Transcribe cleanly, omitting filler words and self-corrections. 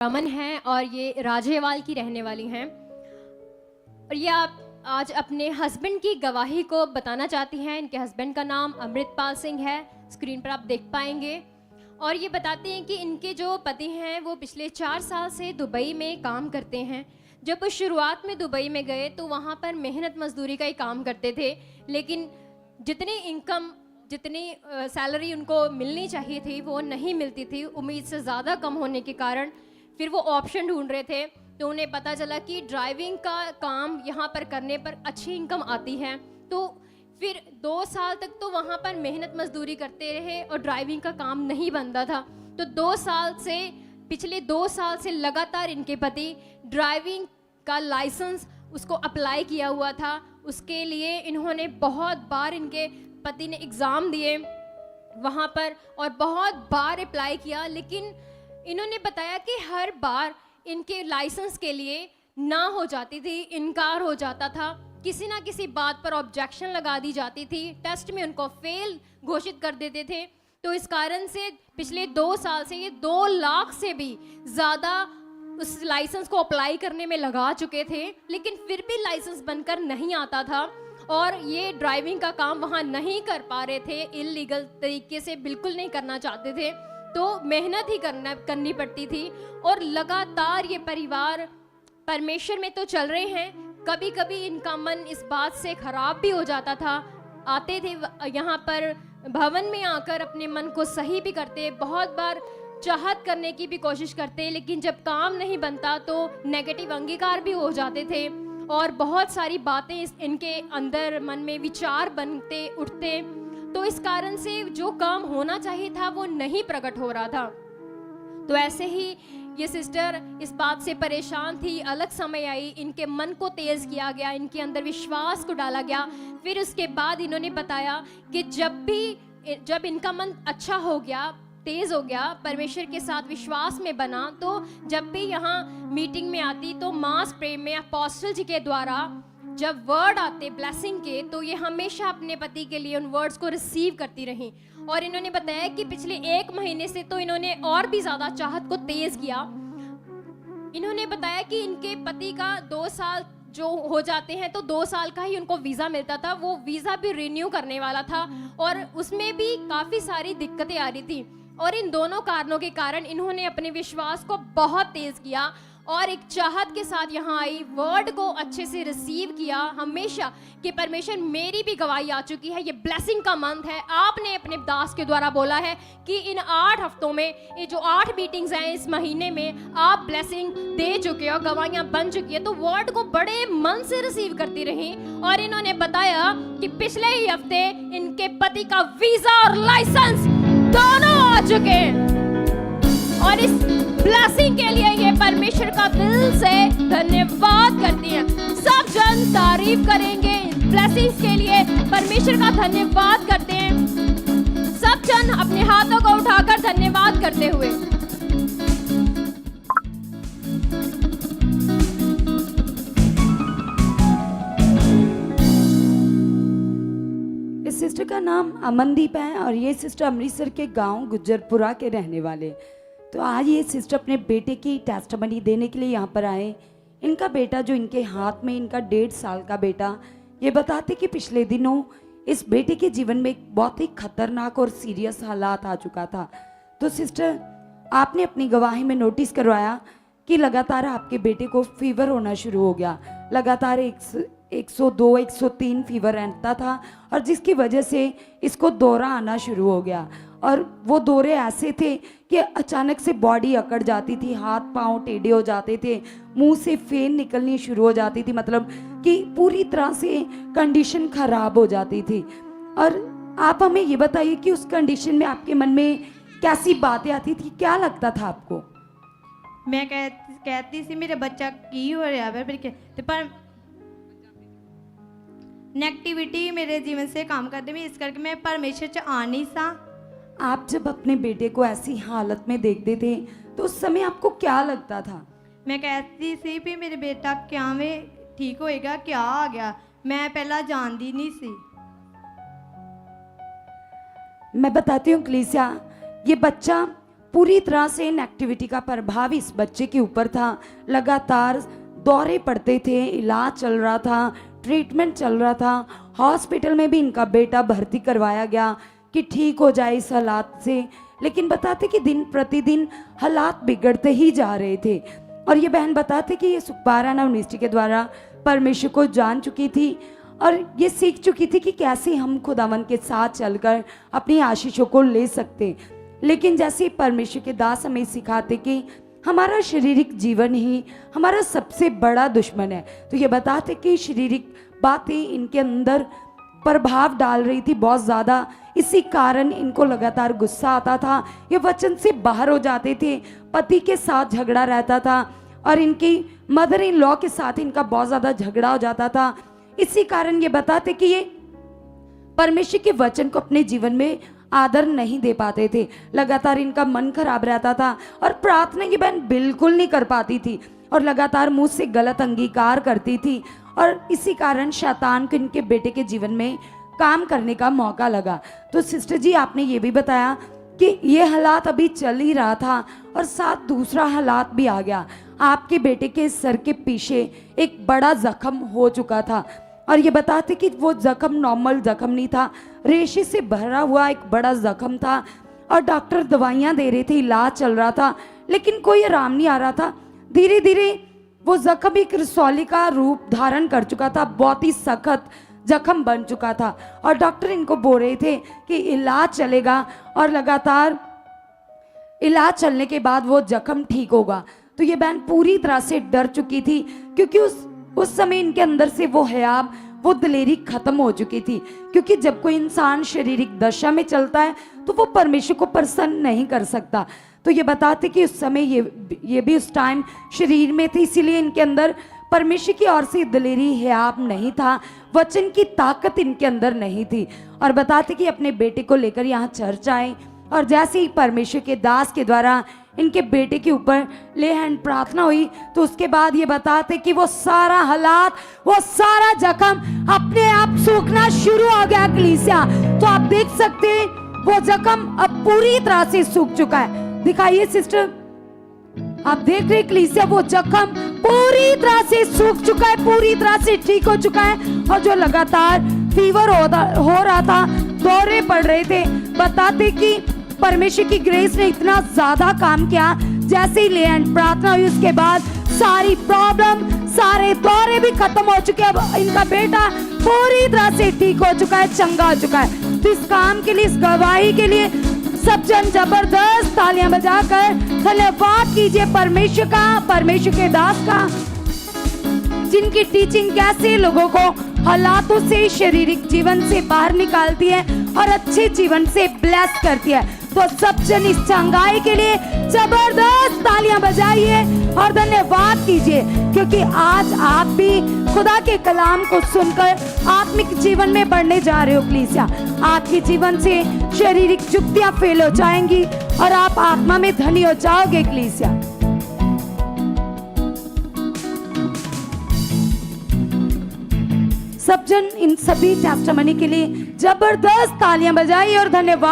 रमन हैं और ये राजेवाल की रहने वाली हैं और ये आप आज अपने हस्बैंड की गवाही को बताना चाहती हैं। इनके हस्बैंड का नाम अमृतपाल सिंह है, स्क्रीन पर आप देख पाएंगे। और ये बताते हैं कि इनके जो पति हैं वो पिछले 4 साल से दुबई में काम करते हैं। जब वो शुरुआत में दुबई में गए तो वहाँ पर मेहनत मजदूरी का ही काम करते थे, लेकिन जितनी सैलरी उनको मिलनी चाहिए थी वो नहीं मिलती थी। उम्मीद से ज़्यादा कम होने के कारण फिर वो ऑप्शन ढूंढ रहे थे, तो उन्हें पता चला कि ड्राइविंग का काम यहाँ पर करने पर अच्छी इनकम आती है। तो फिर 2 साल तक तो वहाँ पर मेहनत मजदूरी करते रहे और ड्राइविंग का काम नहीं बनता था। तो पिछले 2 साल से लगातार इनके पति ड्राइविंग का लाइसेंस उसको अप्लाई किया हुआ था। उसके लिए इन्होंने बहुत बार, इनके पति ने एग्ज़ाम दिए वहाँ पर और बहुत बार अप्लाई किया, लेकिन इन्होंने बताया कि हर बार इनके लाइसेंस के लिए ना हो जाती थी, इनकार हो जाता था, किसी ना किसी बात पर ऑब्जेक्शन लगा दी जाती थी, टेस्ट में उनको फेल घोषित कर देते थे। तो इस कारण से पिछले 2 साल से ये 2 लाख से भी ज़्यादा उस लाइसेंस को अप्लाई करने में लगा चुके थे, लेकिन फिर भी लाइसेंस बनकर नहीं आता था और ये ड्राइविंग का काम वहाँ नहीं कर पा रहे थे। इल्लीगल तरीके से बिल्कुल नहीं करना चाहते थे, तो मेहनत ही करनी पड़ती थी। और लगातार ये परिवार परमेश्वर में तो चल रहे हैं, कभी कभी इनका मन इस बात से खराब भी हो जाता था। आते थे यहाँ पर भवन में आकर अपने मन को सही भी करते, बहुत बार चाहत करने की भी कोशिश करते, लेकिन जब काम नहीं बनता तो नेगेटिव अंगीकार भी हो जाते थे और बहुत सारी बातें इनके अंदर मन में विचार बनते उठते। तो इस कारण से जो काम होना चाहिए था वो नहीं प्रकट हो रहा था। तो ऐसे ही ये सिस्टर इस बात से परेशान थी। अलग समय आई, इनके मन को तेज किया गया, इनके अंदर विश्वास को डाला गया। फिर उसके बाद इन्होंने बताया कि जब इनका मन अच्छा हो गया, तेज हो गया, परमेश्वर के साथ विश्वास में बना, तो जब भी यहाँ मीटिंग में आती तो मास प्रेम में अपोस्टल जी के द्वारा जब वर्ड आते ब्लेसिंग के, तो ये हमेशा अपने पति के लिए उन वर्ड्स को रिसीव करती रही। और इन्होंने बताया कि पिछले 1 महीने से तो इन्होंने और भी ज्यादा चाहत को तेज किया। इन्होंने बताया कि इनके पति का 2 साल जो हो जाते हैं तो 2 साल का ही उनको वीजा मिलता था, वो वीजा भी रिन्यू करने वाला था और उसमें भी काफी सारी दिक्कतें आ रही थी। और इन दोनों कारणों के कारण इन्होंने अपने विश्वास को बहुत तेज किया और एक चाहत के साथ यहाँ आई, वर्ड को अच्छे से रिसीव किया हमेशा कि परमेश्वर मेरी भी गवाही आ चुकी है, ये ब्लेसिंग का मंथ है। आपने अपने दास के द्वारा बोला है कि इन 8 हफ्तों में, ये जो 8 मीटिंग्स हैं इस महीने में, आप ब्लेसिंग दे चुके हो, गवाहियां बन चुकी है। तो वर्ड को बड़े मन से रिसीव करती रही और इन्होंने बताया कि पिछले ही हफ्ते इनके पति का वीजा और लाइसेंस दोनों आ चुके हैं और इस ब्लेसिंग के लिए ये परमेश्वर का दिल से धन्यवाद करती हैं। सब जन तारीफ करेंगे ब्लेसिंग्स के लिए, परमेश्वर का धन्यवाद करते हैं। सब जन अपने हाथों को उठाकर धन्यवाद करते हुए। इस सिस्टर का नाम अमनदीप है और ये सिस्टर अमृतसर के गांव गुज्जरपुरा के रहने वाले। तो आज ये सिस्टर अपने बेटे की टेस्टमनी देने के लिए यहाँ पर आए। इनका बेटा जो इनके हाथ में, इनका 1.5 साल का बेटा, ये बताते कि पिछले दिनों इस बेटे के जीवन में एक बहुत ही खतरनाक और सीरियस हालात आ चुका था। तो सिस्टर, आपने अपनी गवाही में नोटिस करवाया कि लगातार आपके बेटे को फीवर होना शुरू हो गया। लगातार 102, 103 फीवर रहता था और जिसकी वजह से इसको दौरा आना शुरू हो गया। और वो दौरे ऐसे थे कि अचानक से बॉडी अकड़ जाती थी, हाथ पांव टेढ़े हो जाते थे, मुंह से फेन निकलनी शुरू हो जाती थी, मतलब कि पूरी तरह से कंडीशन खराब हो जाती थी। और आप हमें ये बताइए कि उस कंडीशन में आपके मन में कैसी बातें आती थी, क्या लगता था आपको? मैं कहती सी मेरा बच्चा की हो रहा है, पर नेगेटिविटी मेरे जीवन से काम करते में, इस करके मैं परमेश्वर च आ नहीं सा। आप जब अपने बेटे को ऐसी हालत में देखते थे तो उस समय आपको क्या लगता था? मैं कहती सी भी मेरे बेटा क्या में ठीक होएगा, क्या आ गया, मैं पहला जानती नहीं सी। मैं बताती हूँ कलीसिया, ये बच्चा पूरी तरह से इन एक्टिविटी का प्रभाव इस बच्चे के ऊपर था। लगातार दौरे पड़ते थे, इलाज चल रहा था, ट्रीटमेंट चल रहा था। हॉस्पिटल में भी इनका बेटा भर्ती करवाया गया कि ठीक हो जाए इस हालात से, लेकिन बताते कि दिन प्रतिदिन हालात बिगड़ते ही जा रहे थे। और ये बहन बताते कि ये सुखपारा यूनिवर्सिटी के द्वारा परमेश्वर को जान चुकी थी और ये सीख चुकी थी कि कैसे हम खुदावन के साथ चलकर अपनी आशीषों को ले सकते। लेकिन जैसे परमेश्वर के दास हमें सिखाते कि हमारा शारीरिक जीवन ही हमारा सबसे बड़ा दुश्मन है, तो ये बताते कि शारीरिक बातें इनके अंदर प्रभाव डाल रही थी बहुत ज़्यादा। इसी कारण इनको लगातार गुस्सा आता था, ये वचन से बाहर हो जाते थे, पति के साथ झगड़ा रहता था और इनकी मदर इन लॉ के साथ इनका बहुत ज़्यादा झगड़ा हो जाता था। इसी कारण ये बताते कि ये परमेश्वर के वचन को अपने जीवन में आदर नहीं दे पाते थे। लगातार इनका मन खराब रहता था और प्रार्थना की बहन बिल्कुल नहीं कर पाती थी और लगातार मुंह से गलत अंगीकार करती थी। और इसी कारण शैतान को इनके बेटे के जीवन में काम करने का मौका लगा। तो सिस्टर जी आपने ये भी बताया कि ये हालात अभी चल ही रहा था और साथ दूसरा हालात भी आ गया। आपके बेटे के सर के पीछे एक बड़ा जख्म हो चुका था और ये बताते कि वो जख्म नॉर्मल जख्म नहीं था, रेशे से भरा हुआ एक बड़ा जख्म था और डॉक्टर दवाइयाँ दे रहे थे, इलाज चल रहा था, लेकिन कोई आराम नहीं आ रहा था। धीरे धीरे वो जख्म एक रसौली का रूप धारण कर चुका था, बहुत ही सख्त जख्म बन चुका था और डॉक्टर इनको बोल रहे थे कि इलाज चलेगा और लगातार इलाज चलने के बाद वो जख्म ठीक होगा। तो ये बहन पूरी तरह से डर चुकी थी क्योंकि उस समय इनके अंदर से वो हया, वो दिलेरी खत्म हो चुकी थी। क्योंकि जब कोई इंसान शारीरिक दशा में चलता है तो वो परमेश्वर को प्रसन्न नहीं कर सकता। तो ये बताते कि उस समय ये भी उस टाइम शरीर में थे, इसीलिए इनके अंदर परमेश्वर की ओर से दिलेरी हयाब नहीं था, वचन की ताकत इनके अंदर नहीं थी। और बताते कि अपने बेटे को लेकर यहाँ चर्च आए और जैसे ही परमेश्वर के दास के द्वारा इनके बेटे के ऊपर ले हैंड प्रार्थना हुई तो उसके बाद ये बताते कि वो सारा हालात, वो सारा जख्म अपने आप सूखना शुरू हो गया कलीसिया। तो आप देख सकते हैं वो जख्म अब पूरी तरह से सूख चुका है। दिखाइए सिस्टर, आप देख रहे कलीसिया, वो जख्म पूरी तरह से सूख चुका है, पूरी तरह से ठीक हो चुका है। और जो लगातार फीवर हो रहा था, दौरे पड़ रहे थे, बताते कि परमेश्वर की ग्रेस ने इतना ज्यादा काम किया। जैसे ही ले एंड प्रार्थना हुई उसके बाद सारी प्रॉब्लम, सारे दौरे भी खत्म हो चुके हैं। अब इनका बेटा पूरी तरह से ठीक हो चुका है, चंगा हो चुका है। तो इस काम के लिए, इस गवाही के लिए सब जन जबरदस्त तालियां बजाकर धन्यवाद कीजिए परमेश्वर का, परमेश्वर के दास का, जिनकी टीचिंग कैसे लोगों को हालातों से, शारीरिक जीवन से बाहर निकालती है और अच्छे जीवन से ब्लेस करती है। तो सब जन इस चंगाई के लिए जबरदस्त तालियां बजाइए और धन्यवाद कीजिए, क्योंकि आज आप भी खुदा के कलाम को सुनकर आत्मिक जीवन में बढ़ने जा रहे हो कलीसिया। आपके जीवन से शारीरिक युक्तियां फेल हो जाएंगी और आप आत्मा में धनी हो जाओगे कलीसिया। सब जन इन सभी टेस्टिमनी के लिए जबरदस्त तालियां बजाइए और धन्यवाद।